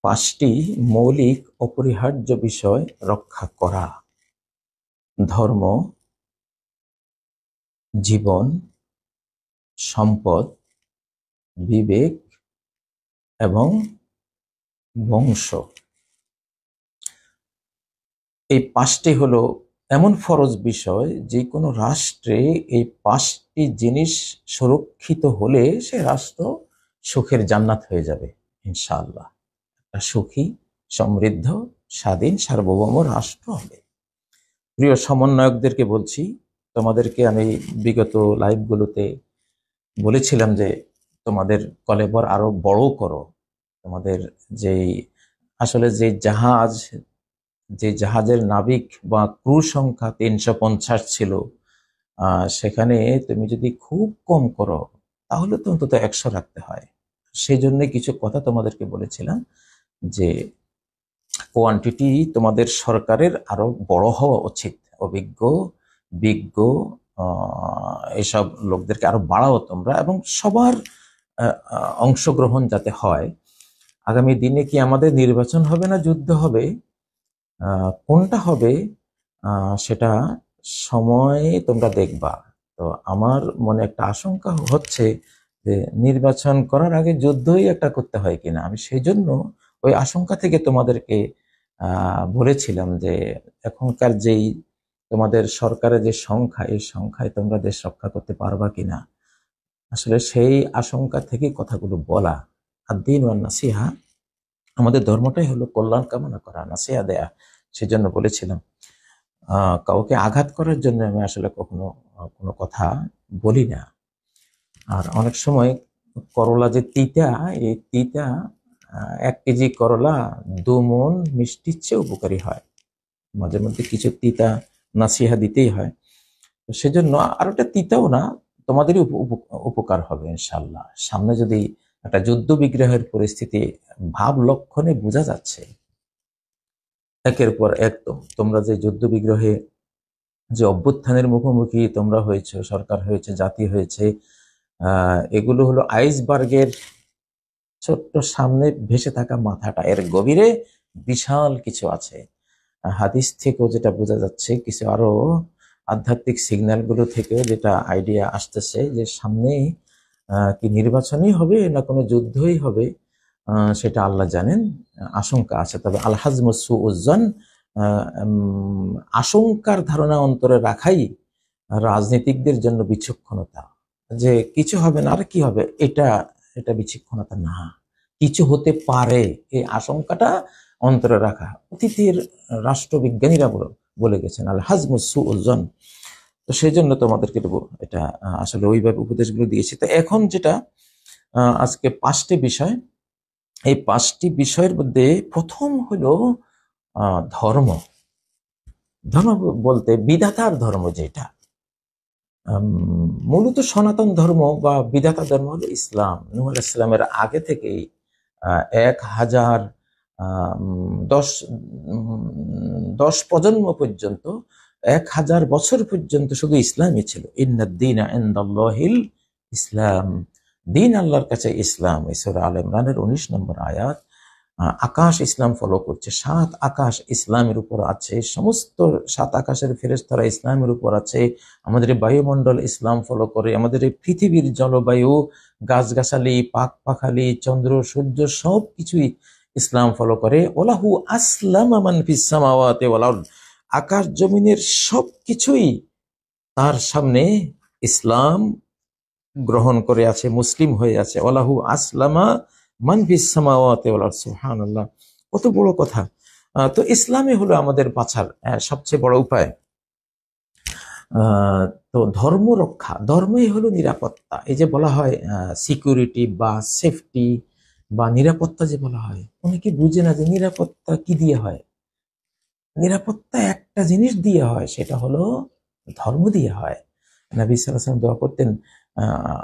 পাঁচটি মৌলিক অপরিহার্য বিষয় রক্ষা করা: ধর্ম, জীবন, সম্পদ, বিবেক এবং বংশ। এই পাঁচটি হলো এমন ফরজ বিষয়, যে কোনো রাষ্ট্রে এই পাঁচটি জিনিস সুরক্ষিত হলে সে রাষ্ট্র সুখের জান্নাত হয়ে যাবে ইনশাআল্লাহ। একটা সুখী, সমৃদ্ধ, স্বাধীন, সার্বভৌম রাষ্ট্র হবে। প্রিয় সমন্বয়কদেরকে বলছি, তোমাদেরকে আমি বিগত লাইভগুলোতে বলেছিলাম যে তোমাদের কলেবর আরো বড় করো। তোমাদের যেই আসলে যে জাহাজের নাবিক বা ক্রু সংখ্যা 350 ছিল, সেখানে তুমি যদি খুব কম করো তাহলে তো অন্তত 100 রাখতে হয়। সেই জন্য কিছু কথা তোমাদেরকে বলেছিলাম যে কোয়ান্টিটি তোমাদের সরকারের আরো বড় হওয়া উচিত। অভিজ্ঞ, বিজ্ঞ এসব লোকদেরকে আরো বাড়াও তোমরা, এবং সবার অংশগ্রহণ যাতে হয়। আগামী দিনে কি আমাদের নির্বাচন হবে না যুদ্ধ হবে? কোনটা হবে সেটা সময়ে তোমরা দেখবা। তো আমার মনে একটা আশঙ্কা হচ্ছে যে নির্বাচন করার আগে যুদ্ধই একটা করতে হয় কিনা। আমি সেই জন্য ওই আশঙ্কা থেকে তোমাদেরকে বলেছিলাম যে এখনকার যেই তোমাদের সরকারের যে সংখ্যা, এই সংখ্যায় তোমরা দেশ রক্ষা করতে পারবা কিনা। আসলে সেই আশঙ্কা থেকে কথাগুলো বলা। আদ-দীন ওয়ান নাসিহা, আমাদের ধর্মটাই হলো কল্যাণ কামনা করা, নাসিহা দেয়া। সেজন্য বলেছিলাম, কাউকে আঘাত করার জন্য আমি আসলে কখনো কোনো কথা বলি না। আর অনেক সময় করলা যে তিতা, এই তিতা 1 কেজি করলা 2 মণ মিষ্টির চেয়ে উপকারী হয়। মাঝে মধ্যে কিছু তিতা নাসিহা দিতেই হয়। তো সেজন্য, আর ওটা তিতাও না, তোমাদেরই উপকার হবে ইনশাল্লাহ। সামনে যদি একটা যুদ্ধ বিগ্রহের পরিস্থিতি ভাব লক্ষণে বোঝা যাচ্ছে, একের পর এক তোমরা যে যুদ্ধ বিগ্রহে যে অভ্যুত্থানের মুখোমুখি তোমরা হয়েছে, সরকার হয়েছে, জাতি হয়েছে, এগুলো হলো আইসবার্গের ছোট্ট সামনে ভেসে থাকা মাথাটা, এর গভীরে বিশাল কিছু আছে। হাদিস থেকেও যেটা বোঝা যাচ্ছে, কিছু আরো আধ্যাত্মিক সিগন্যালগুলো থেকেও যেটা আইডিয়া আসতেছে, যে সামনে কি নির্বাচনই হবে না কোনো যুদ্ধই হবে, সেটা আল্লাহ জানেন। আশঙ্কা আছে। তবে আল হাজমু সুউজ্জান, আশঙ্কার ধারণা অন্তরে রাখাই রাজনীতিকদের জন্য বিচক্ষণতা। যে কিছু হবে না, আর কি হবে, এটা বিচক্ষণতা না। কিছু হতে পারে, এই আশঙ্কাটা অন্তরে রাখা। অতীতের রাষ্ট্রবিজ্ঞানীরা বলে গেছেন আল হাজমু সুউজ্জান। তো সেই জন্য তোমাদেরকে এটা আসলে ওইভাবে উপদেশগুলো দিয়েছি। তো এখন যেটা আজকে 5টি বিষয়, এই 5টি বিষয়ের মধ্যে প্রথম হলো ধর্ম। ধর্ম বলতে বিধাতার ধর্ম, যেটা মূলত সনাতন ধর্ম বা বিধাতা ধর্ম হলো ইসলাম। নূহ আলাইহিস সালামের আগে থেকেই 10 প্রজন্ম পর্যন্ত, 1000 বছর পর্যন্ত শুধু ইসলামই ছিল। ইন্নাদ-দীনা ইনদাল্লাহিল ইসলাম, দিন আল্লাহর কাছে ইসলাম। এই সূরা আলে ইমরানের 19 নম্বর আয়াত। আকাশ ইসলাম ফলো করছে, 7 আকাশ ইসলামের উপর আছে, সমস্ত 7 আকাশের ফেরেশতারা ইসলামের উপর আছে। আমাদের বায়ুমণ্ডল ইসলাম ফলো করে, আমাদের এই পৃথিবীর জলবায়ু, গাছগাছালি, পাখালি, চন্দ্র সূর্য সবকিছুই ইসলাম ফলো করে। ওলাহু আসলামা মান ফিস সামাওয়াতি ওয়াল আরদ, আকাশ জমিনের সবকিছুই তার সামনে ইসলাম গ্রহণ করে আছে, মুসলিম হয়ে আছে। ওলাহু আসলামা মান ফিস সামাওয়াতি ওয়াল আরদ, সুবহানাল্লাহ, কত বড় কথা। তো ইসলামই হলো আমাদের বাঁচার সবচেয়ে বড় উপায়। তো ধর্ম রক্ষা, ধর্মই হলো নিরাপত্তা। এই যে বলা হয় সিকিউরিটি বা সেফটি বা নিরাপত্তা, যে বলা হয়, অনেকে বুঝে না যে নিরাপত্তা কি দিয়ে হয়। নিরাপত্তা একটা জিনিস দিয়ে হয়, সেটা হলো ধর্ম দিয়ে হয়। নবী সাল্লাল্লাহু আলাইহি ওয়াসাল্লাম দোয়া করতেন,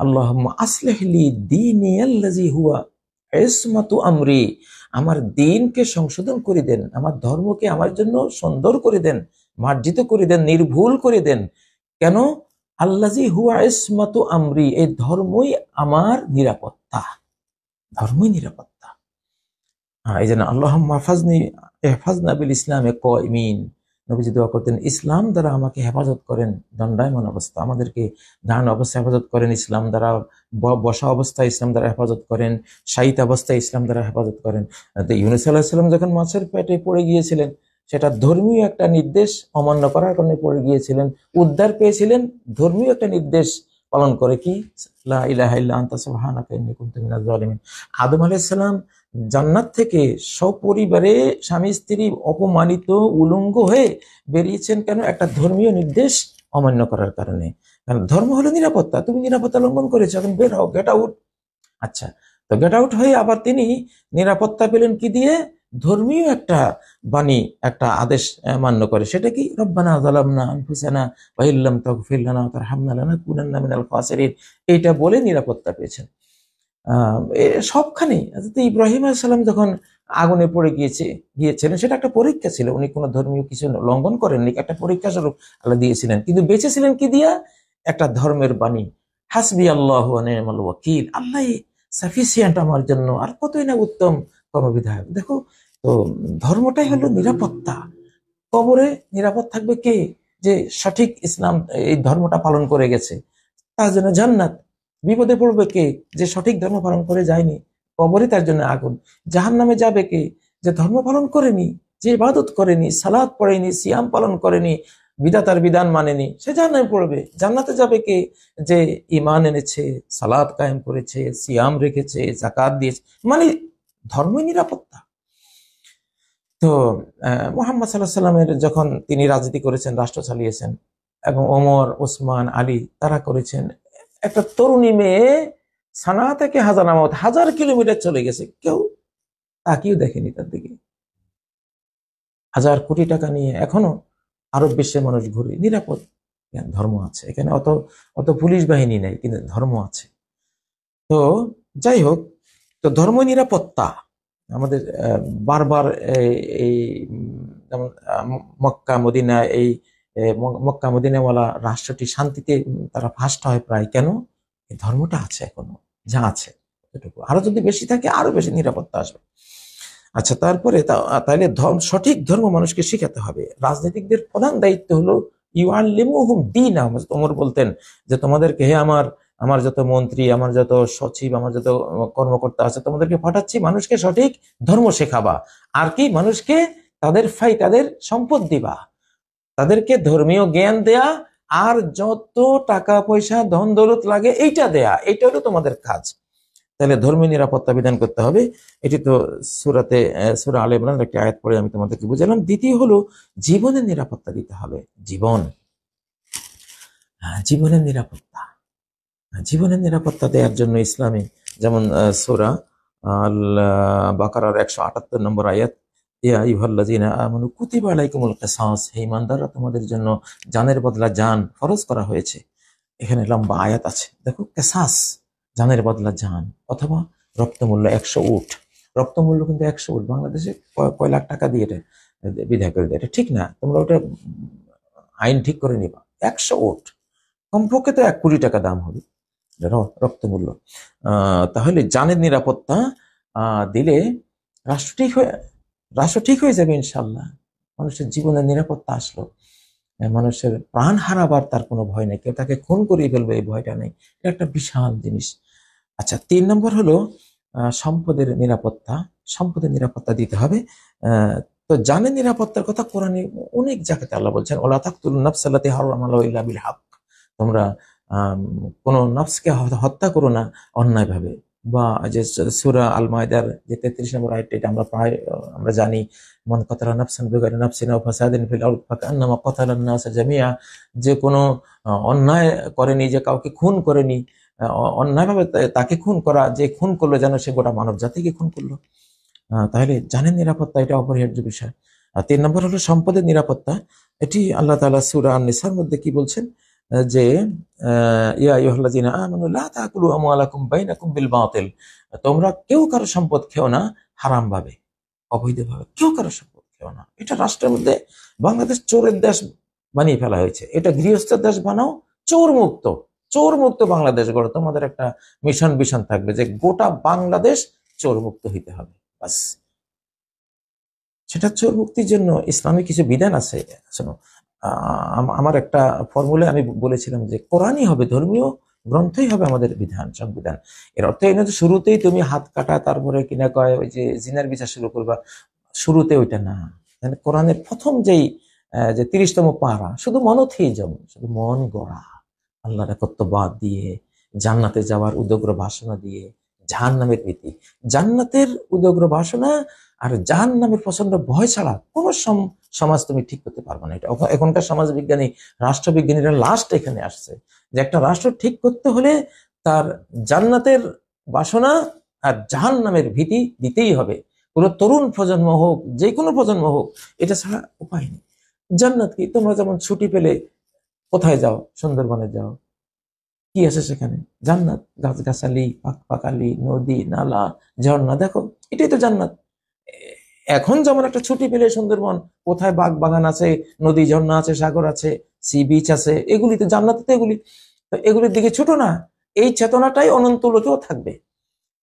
আল্লাহুম্মা আসলিহ লি দীনি আল্লাযী হুয়া ইসমাতু আমরি, আমার দ্বীনকে সংশোধন করে দেন, আমার ধর্মকে আমার জন্য সুন্দর করে দেন, মার্জিত করে দেন, নির্ভুল করে দেন। কেন? আল্লাযী হুয়া ইসমাতু আমরি, এই ধর্মই আমার নিরাপত্তা, ধর্মই নিরাপত্তা। এই জন্য আল্লাহুম্মা হাফাজনি ইহফাজনা বিল ইসলামে কাইমিন, নবীজি দোয়া করতেন ইসলাম দ্বারা আমাকে হেফাজত করেন দণ্ডায়মান অবস্থা, আমাদেরকে দাঁড়ানো অবস্থায় হেফাজত করেন ইসলাম দ্বারা, বসা অবস্থায় ইসলাম দ্বারা হেফাজত করেন, শায়িত অবস্থায় ইসলাম দ্বারা হেফাজত করেন। তো ইউনূস আলাইহিস সালাম যখন মাছের পেটে পড়ে গিয়েছিলেন, সেটা ধর্মীয় একটা নির্দেশ অমান্য করার কারণে পড়ে গিয়েছিলেন, উদ্ধার পেয়েছিলেন ধর্মীয় একটা নির্দেশ পালন করে, কি লা ইলাহা ইল্লা আনতা সুবহানাকা ইন্নী কুনতু মিনাজ জালিমিন। আদম আলাইহিস সালাম জান্নাত থেকে সপরিবারে স্বামী স্ত্রী অপমানিত উলঙ্গ হয়ে বেরিয়েছেন কেন? একটা ধর্মীয় নির্দেশ অমান্য করার কারণে। কারণ ধর্ম হলো নিরাপত্তা, তুমি নিরাপত্তা লঙ্ঘন করেছো, এখন বের হও, গেট আউট। আচ্ছা, তো গেট আউট হয়ে আবার তিনি নিরাপত্তা পেলেন কি দিয়ে? ধর্মীয় একটা বাণী, একটা আদেশ মান্য করে। সেটা কি? রব্বানা যালামনা আনফুসানা ওয়া ইল্লাম তাগফির লানা ওয়া তারহামনা লানাকুনান্না মিনাল খাসিরিন, এইটা বলে নিরাপত্তা পেয়েছেন। সবখানে ইব্রাহিম আলাইহিস সালাম যখন আগুনে পড়ে গিয়েছিলেন, সেটা একটা পরীক্ষা ছিল, উনি কোনো ধর্মীয় কিছু লঙ্ঘন করেননি, একটা পরীক্ষা স্বরূপ আল্লাহ দিয়েছিলেন, কিন্তু বেঁচেছিলেন কি দিয়া? একটা ধর্মের বাণী, হাসবি আল্লাহু ওয়া নি'মাল ওয়াকিল, আল্লাহ সাফিসিয়েন্ট আমার জন্য, আর কতই না উত্তম কর্মবিধায়ক। দেখো, তো ধর্মটাই হলো নিরাপত্তা। কবরে নিরাপদ থাকবে কে? যে সঠিক ইসলাম এই ধর্মটা পালন করে গেছে, তার জন্য জান্নাত। বিপদে পড়বে কে? যে সঠিক ধর্ম পালন করে যায়নি, কবরে তার জন্য আগুন। জাহান্নামে যাবে কে? যে ধর্ম পালন করেনি, যে ইবাদত করেনি, সালাত পড়েনি, সিয়াম পালন করেনি, বিধাতার বিধান মানেনি, সে জাহান্নামে পড়বে। জান্নাতে যাবে কে? যে ঈমান এনেছে, সালাত কায়েম করেছে, সিয়াম রেখেছে, যাকাত দিয়েছে, মানে ধর্মই নিরাপত্তা। তো মুহাম্মদ সাল্লাল্লাহু আলাইহি সাল্লামের যখন তিনি রাজনীতি করেছেন, রাষ্ট্র চালিয়েছেন, এবং ওমর, ওসমান, আলী তারা করেছেন, একটা তরুণী মেয়ে সানা থেকে হাজারাবাদ 1000 কিলোমিটার চলে গেছে, কেউ তাকিয়েও দেখেনি তার দিকে। 1000 কোটি টাকা নিয়ে এখনো আরব বিশ্বের মানুষ ঘুরে, নিরাপদ। ধর্ম আছে এখানে, অত অত পুলিশ বাহিনী নেই, কিন্তু ধর্ম আছে। তো যাই হোক, তো ধর্ম নিরাপত্তা আমাদের বারবার এই যেমন মক্কা মদিনা, এই মক্কা মদিনাওয়ালা রাষ্ট্রটি শান্তিতে তারা ফার্স্ট হয় প্রায়, কেন? এই ধর্মটা আছে এখনো, যা আছে এটুকু, আরো যদি বেশি থাকে আরো বেশি নিরাপত্তা আসবে। আচ্ছা, তারপরে তাহলে সঠিক ধর্ম মানুষকে শিখাতে হবে। রাজনীতিকদের প্রধান দায়িত্ব হলো ইউআল্লিমুহুম দীনাহুম। ওমর বলতেন যে তোমাদেরকে, হে আমার আমার যত মন্ত্রী, আমার যত সচিব, আমার যত কর্মকর্তা আছে, তোমাদেরকে পাঠাচ্ছি মানুষকে সঠিক ধর্ম শেখাবা, আর কি? মানুষকে তাদের সম্পদ দিবা, তাদেরকে ধর্মীয় জ্ঞান দেয়া, আর যত টাকা পয়সা ধন দৌলত লাগে এইটা দেয়া, এইটা হলো তোমাদের কাজ। তাহলে ধর্মীয় নিরাপত্তা বিধান করতে হবে। এটি তো সূরা আলে ইমরানের একটি আয়াত পড়ে আমি তোমাদেরকে বুঝালাম। দ্বিতীয় হলো জীবনের নিরাপত্তা দিতে হবে। জীবনের নিরাপত্তা, জীবনের নিরাপত্তা দেওয়ার জন্য ইসলামে যেমন সূরা আল বাকারার 178 নম্বর আয়াত, ইয়া আইয়ুহাল্লাযীনা আমানু কুতিবা আলাইকুমুল কিসাস, হে ঈমানদাররা, তোমাদের জন্য জানের বদলা জান ফরজ করা হয়েছে। এখানে লম্বা আয়াত আছে, দেখো, কিসাস, জানের বদলা জান, অথবা রক্তমূল্য 100 উট। রক্তমূল্য কিন্তু 100 উট, বাংলাদেশে কয় লাখ টাকা দিয়ে এটা বিদায় করে দেয়, এটা ঠিক না। তোমরা ওটা আইন ঠিক করে নিবা। 100 উট কমপক্ষে তো 1 কোটি টাকা দাম হবে রক্তমূল্য। তাহলে জানের নিরাপত্তা দিলে রাষ্ট্র ঠিক হয়ে যাবে ইনশাল্লাহ। মানুষের জীবনের নিরাপত্তা আসলো, মানুষের প্রাণ হারাবার তার কোনো ভয় নেই, কেউ তাকে খুন করিয়ে ফেলবে এই ভয়টা নেই, এটা একটা বিশাল জিনিস। আচ্ছা, 3 নম্বর হলো সম্পদের নিরাপত্তা। সম্পদের নিরাপত্তা দিতে হবে। তো জানের নিরাপত্তার কথা কোরআনে অনেক জায়গাতে আল্লাহ বলছেন, ওয়ালা তাকতুলুন নাফসাল্লাতী হারামাল্লাহু ইল্লা বিল হক, তোমরা কোন নফসকে হত্যা করো না অন্যায় ভাবে। বা যে সূরা আল মায়দার যে 33 নম্বর আয়াতটা, এটা আমরা জানি, মান কাতালা নাফসান বিগাইরি নাফসিন আও ফাসাদিন ফিল আরদ ফাকান্নামা কাতালান নাস জামিআ, যে কোনো অন্যায় করেনি, যে কাউকে খুন করেনি, অন্যায়ভাবে তাকে খুন করা, যে খুন করলো যেন সে গোটা মানব জাতিকে খুন করলো। তাহলে জানের নিরাপত্তা এটা অপরিহার্য বিষয়। আর 3 নম্বর হলো সম্পদের নিরাপত্তা। এটি আল্লাহ তাআলা সূরা আন-নিসার মধ্যে কি বলছেন, যে ইয়া আইয়ুহাল্লাযীনা আমানু লা তাকুলু আমওয়ালাকুম বাইনাকুম বিল বাতিল, তোমরা কেউ কারো সম্পদ খেও না হারাম ভাবে, অবৈধভাবে, কেউ কারো সম্পদ খেও না। এটা রাষ্ট্রের মধ্যে বাংলাদেশ চোরের দেশ বানিয়ে ফেলা হয়েছে, এটা গৃহস্থের দেশ বানাও, চোর মুক্ত বাংলাদেশ গড়ো। তোমাদের একটা মিশন থাকবে যে গোটা বাংলাদেশ চোর মুক্ত হইতে হবে, বাস। সেটা চোর মুক্তির জন্য ইসলামে কিছু বিধান আছে। শোনো, আমার একটা ফর্মুলা আমি বলেছিলাম যে কোরআনই হবে, ধর্মীয় গ্রন্থই হবে আমাদের বিধান, সংবিধান। এর অর্থ এই না যে শুরুতেই তুমি হাত কাটা তারপরে কিনা কয় ওই যে জিনার বিচার শুরু করবা, শুরুতে ওইটা না। কোরআনের প্রথম যেই যে 30তম পারা শুধু মনোথিজম, শুধু মন গড়া, আল্লাহর একত্ববাদ দিয়ে, জান্নাতে যাওয়ার উদগ্র বাসনা দিয়ে, জাহান্নামের ভীতি, জান্নাতের উদগ্র বাসনা আর জাহান্নামের প্রচন্ড ভয় ছাড়া কোন সমাজ তুমি ঠিক করতে পারবে না। এটা এখনকার সমাজ বিজ্ঞানী, রাষ্ট্রবিজ্ঞানীরা লাস্ট এখানে আসছে যে একটা রাষ্ট্র ঠিক করতে হলে তার জান্নাতের বাসনা আর জাহান্নামের ভীতি দিতেই হবে। কোনো তরুণ প্রজন্ম হোক, যে কোনো প্রজন্ম হোক, এটা ছাড়া উপায় নেই। জান্নাত কি? তোমরা যেমন ছুটি পেলে কোথায় যাও? সুন্দরবনে যাও, কি আছে সেখানে? জান্নাত, গাছগাছালি, পাখালি, নদী নালা, ঝর্ণা, দেখো এটাই তো জান্নাত। এখন যেমন একটা ছুটি পেলে সুন্দরবন, কোথায় বাগ বাগান আছে, নদী ঝর্ণা আছে, সাগর আছে, সি বিচ আছে, এগুলি তো জান্নাত। তো এগুলি, তো এগুলির দিকে ছোট না, এই চেতনাটাই অনন্ত লোকেও থাকবে।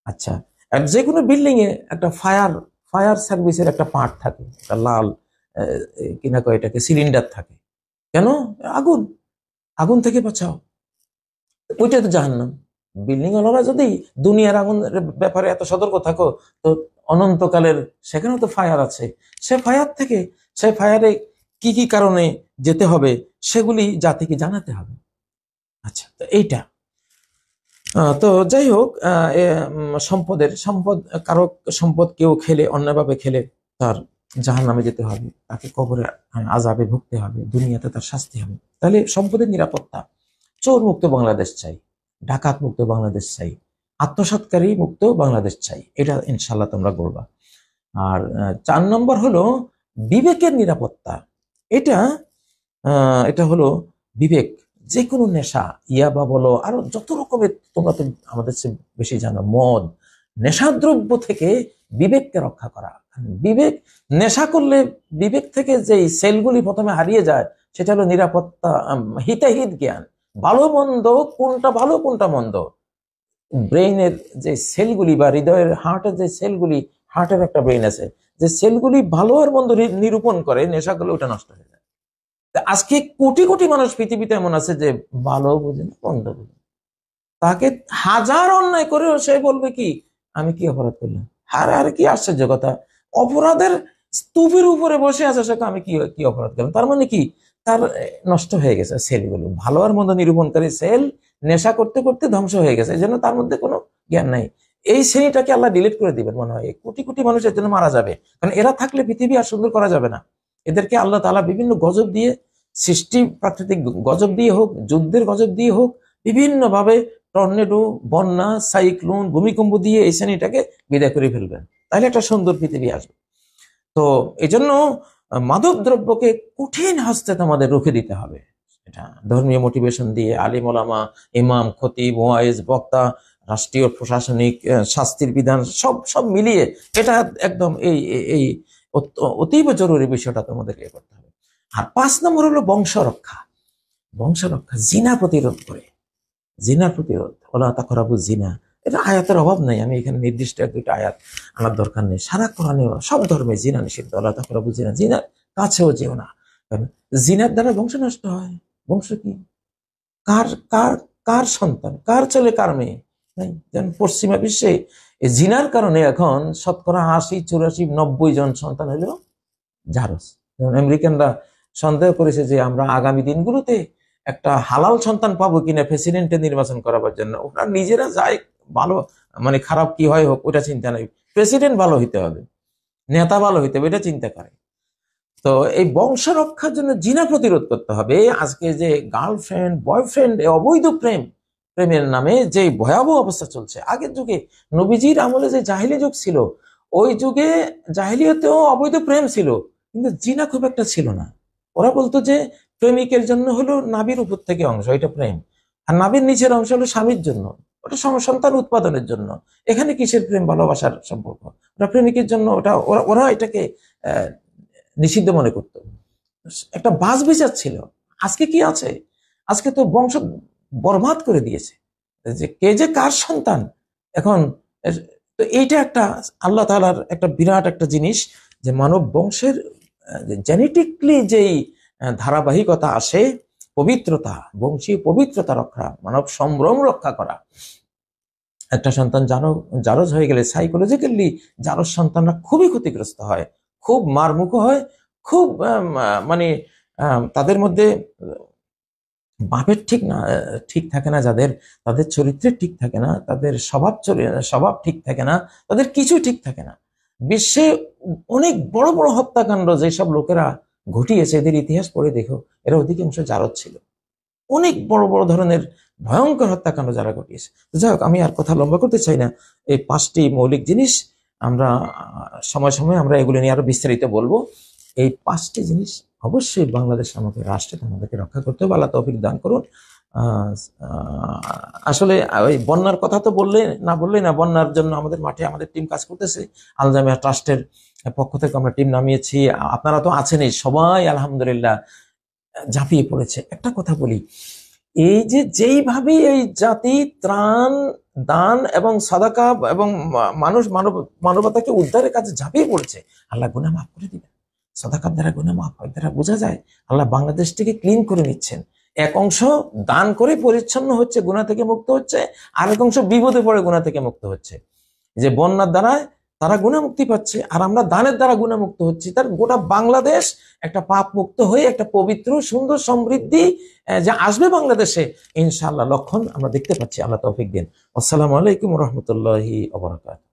আচ্ছা, আর যে কোনো বিল্ডিং এ একটা ফায়ার সার্ভিসের একটা পার্ট থাকে, একটা লাল কিনা কয় এটাকে সিলিন্ডার থাকে। কেন? আগুন, আগুন থেকে বাঁচাও। ওইটা তো জাহান্নাম। বিল্ডিং ওয়ালারা যদি দুনিয়ার আগুনের ব্যাপারে এত সতর্ক থাকো, তো অনন্তকালের সেখানেও তো ফায়ার আছে। সে ফায়ারে কি কি কারণে যেতে হবে সেগুলি জাতিকে জানাতে হবে। আচ্ছা, তো এইটা তো যাই হোক, সম্পদ, কারো সম্পদ কেউ খেলে, অন্যায়ভাবে খেলে তার জাহান্নামে যেতে হবে, তাকে কবরে আযাবে ভুগতে হবে, দুনিয়াতে তার শাস্তি হবে। তাহলে সম্পদের নিরাপত্তা, চোর মুক্ত বাংলাদেশ চাই, ডাকাত মুক্ত বাংলাদেশ চাই, আত্মসাৎকারী মুক্ত বাংলাদেশ চাই। এটা ইনশাল্লাহ তোমরা করবা। আর 4 নম্বর হলো বিবেকের নিরাপত্তা। এটা এটা হলো বিবেক। যে কোনো নেশা, ইয়াবা বলো, আরো যত রকমের, তোমরা তো আমাদের চেয়ে বেশি জানো, মদ, নেশাদ্রব্য থেকে বিবেককে রক্ষা করা। বিবেক, নেশা করলে বিবেক থেকে যে সেলগুলি প্রথমে হারিয়ে যায়, সেটা হলো নিরাপত্তা, হিতাহিত জ্ঞান, ভালো মন্দ, কোনটা ভালো কোনটা মন্দ। ব্রেইনের যে সেলগুলি বা হৃদয়ের, হার্টের যে সেলগুলি, হার্টের একটা ব্রেইন আছে, যে সেলগুলি ভালো আর মন্দ নিরূপণ করে, নেশা করলে ওটা নষ্ট হয়ে যায়। আজকে কোটি কোটি মানুষ পৃথিবীতে এমন আছে যে ভালো বুঝে না, মন্দ বুঝে না। তাকে হাজার অন্যায় করেও সে বলবে কি, আমি কি অপরাধ করলাম? আরে কি আশ্চর্য কথা! অপরাধের স্তূপের উপরে বসে আছে সে, আমি কি কি অপরাধ করলাম? তার মানে কি, তার নষ্ট হয়ে গেছে সেলগুলো, ভালো আর মন্দ নিরূপণকারী সেল নেশা করতে করতে ধ্বংস হয়ে গেছে, এই জন্য তার মধ্যে কোনো জ্ঞান নাই। এই শ্রেণীটাকে আল্লাহ ডিলিট করে দিবেন মনে হয়। কোটি কোটি মানুষের জন্য মারা যাবে, কারণ এরা থাকলে পৃথিবী আর সুন্দর করা যাবে না। এদেরকে আল্লাহ তাআলা বিভিন্ন গজব দিয়ে, সৃষ্টি প্রাকৃতিক গজব দিয়ে হোক, যুদ্ধের গজব দিয়ে হোক, বিভিন্ন ভাবে, টর্নেডো, বন্যা, সাইক্লোন, ভূমিকম্প দিয়ে এই শ্রেণীটাকে বিদায় করে ফেলবেন, তাহলে একটা সুন্দর পৃথিবী আসবে। তো এই জন্য মাদক দ্রব্যকে কঠিন হস্তে আমাদের রুখে দিতে হবে। এটা ধর্মীয় মোটিভেশন দিয়ে, আলিম ওলামা, ইমাম, খতিব, ওয়াইজ, বক্তা, রাষ্ট্রীয় প্রশাসনিক শাস্তির বিধান, সব সব মিলিয়ে এটা একদম এই এই অতীব জরুরি বিষয়টা তোমাদেরকে করতে হবে। আর 5 নম্বর হলো বংশ রক্ষা। বংশ রক্ষা, জিনা প্রতিরোধ করে, জিনা প্রতিরোধ, ওলা তাকরাবু জিনা। এটা আয়াতের অভাব নাই, আমি এখানে নির্দিষ্ট 1-2টা আয়াত আনার দরকার নেই। সারা কোরআনে সব ধর্মে জিনা নিষিদ্ধ, ওলা তাকরাবু জিনা, জিনার কাছেও যেও না। কারণ জিনার দ্বারা বংশ নষ্ট হয়। বংশ কি? কার কার কার সন্তান, কার ছেলে, কার মেয়ে? যেমন পশ্চিমা বিশ্বে জিনার কারণে এখন শতকরা 80, 84, 90 জন সন্তান হলেও জারজ। যেমন আমেরিকানরা সন্দেহ করেছে যে আমরা আগামী দিনগুলোতে একটা হালাল সন্তান পাবো কিনা প্রেসিডেন্টের নির্বাচন করাবার জন্য। ওরা নিজেরা যায়, ভালো মানে খারাপ কি হয় হোক ওটা চিন্তা নাই, প্রেসিডেন্ট ভালো হইতে হবে, নেতা ভালো হইতে হবে, এটা চিন্তা করে। তো এই বংশ রক্ষার জন্য জিনা প্রতিরোধ করতে হবে। আজকে যে গার্লফ্রেন্ড, বয়ফ্রেন্ড, অবৈধ প্রেমের নামে যে ভয়াবহ অবস্থা চলছে, আগের যুগে নবীজির আমলে যে জাহিলি যুগ ছিল, ওই যুগে জাহিলিয়াতেও অবৈধ প্রেম ছিল, কিন্তু জিনা খুব একটা ছিল না। ওরা বলতো যে প্রেমিকের জন্য হলো নাভির উপর থেকে অংশ, এটা প্রেম, আর নাভির নিচের অংশ হলো স্বামীর জন্য, ওটা সন্তান উৎপাদনের জন্য। এখানে কিসের প্রেম ভালোবাসার সম্পর্ক? ওরা প্রেমিকের জন্য, ওটা ওরা এটাকে নিষিদ্ধ মনে করত, একটা বাস বিচার ছিল। আজকে কি আছে? আজকে তো বংশ বরবাদ করে দিয়েছে, যে কে যে কার সন্তান এখন। তো এইটা একটা আল্লাহ তাআলার একটা বিরাট একটা জিনিস, যে মানব বংশের জেনেটিকলি যেই ধারাবাহিকতা আসে, পবিত্রতা, বংশীয় পবিত্রতা রক্ষা, মানব সম্ভ্রম রক্ষা করা। একটা সন্তান জারজ হয়ে গেলে সাইকোলজিক্যালি জারজ সন্তানরা খুবই ক্ষতিগ্রস্ত হয়, খুব মারমুখো হয়, খুব মানে তাদের মধ্যে বাপের ঠিক থাকে না, যাদের তাদের চরিত্রের ঠিক থাকে না, তাদের স্বভাব ঠিক থাকে না, তাদের কিছু ঠিক থাকে না। বিশ্বে অনেক বড় বড় হত্যাকাণ্ড যেসব লোকেরা ঘটিয়েছে, এদের ইতিহাস পড়ে দেখো, এরা অধিকাংশ জারজ ছিল। অনেক বড় বড় ধরনের ভয়ঙ্কর হত্যাকাণ্ড যারা ঘটিয়েছে। যাই হোক, আমি আর কথা লম্বা করতে চাই না। এই 5টি মৌলিক জিনিস আমরা সময় সময় আমরা এগুলো নিয়ে আরো বিস্তারিত বলবো। এই 5টি জিনিস অবশ্যই বাংলাদেশ আমাদের রাষ্ট্রে আমাদেরকে রক্ষা করতে হবে। আল্লাহ তৌফিক দান করুন। আসলে ওই বন্যার কথা তো বললেই না। বন্যার জন্য আমাদের মাঠে আমাদের টিম কাজ করতেছে। আল জামিয়া ট্রাস্টের পক্ষ থেকে আমরা টিম নামিয়েছি। আপনারা তো আছেনই, সবাই আলহামদুলিল্লাহ ঝাঁপিয়ে পড়েছে। একটা কথা বলি, এই যে যেইভাবে এই জাতি ত্রাণ দান এবং সাদাকা এবং মানবতাকে উদ্ধারের কাজে ঝাঁপিয়ে পড়েছে, আল্লাহ গুনাহ মাফ করে দিবেন। সাদাকার দ্বারা গুনাহ মাফ হয়, দ্বারা বোঝা যায় আল্লাহ বাংলাদেশটিকে ক্লিন করে নিচ্ছেন। এক অংশ দান করে পরিচ্ছন্ন হচ্ছে, গুনাহ থেকে মুক্ত হচ্ছে, আরেক অংশ বিপদে পড়ে গুনাহ থেকে মুক্ত হচ্ছে। যে বন্যার দ্বারা তারা গুনাহ মুক্তি পাচ্ছে, আর আমরা দানের দ্বারা গুনাহ মুক্ত হচ্ছি। তার গোটা বাংলাদেশ একটা পাপ মুক্ত হয়ে একটা পবিত্র সুন্দর সমৃদ্ধি যা আসবে বাংলাদেশে, ইনশাআল্লাহ লক্ষণ আমরা দেখতে পাচ্ছি। আল্লাহ তৌফিক দিন। আসসালামু আলাইকুম ওয়া রাহমাতুল্লাহি ওয়া বারাকাতুহু।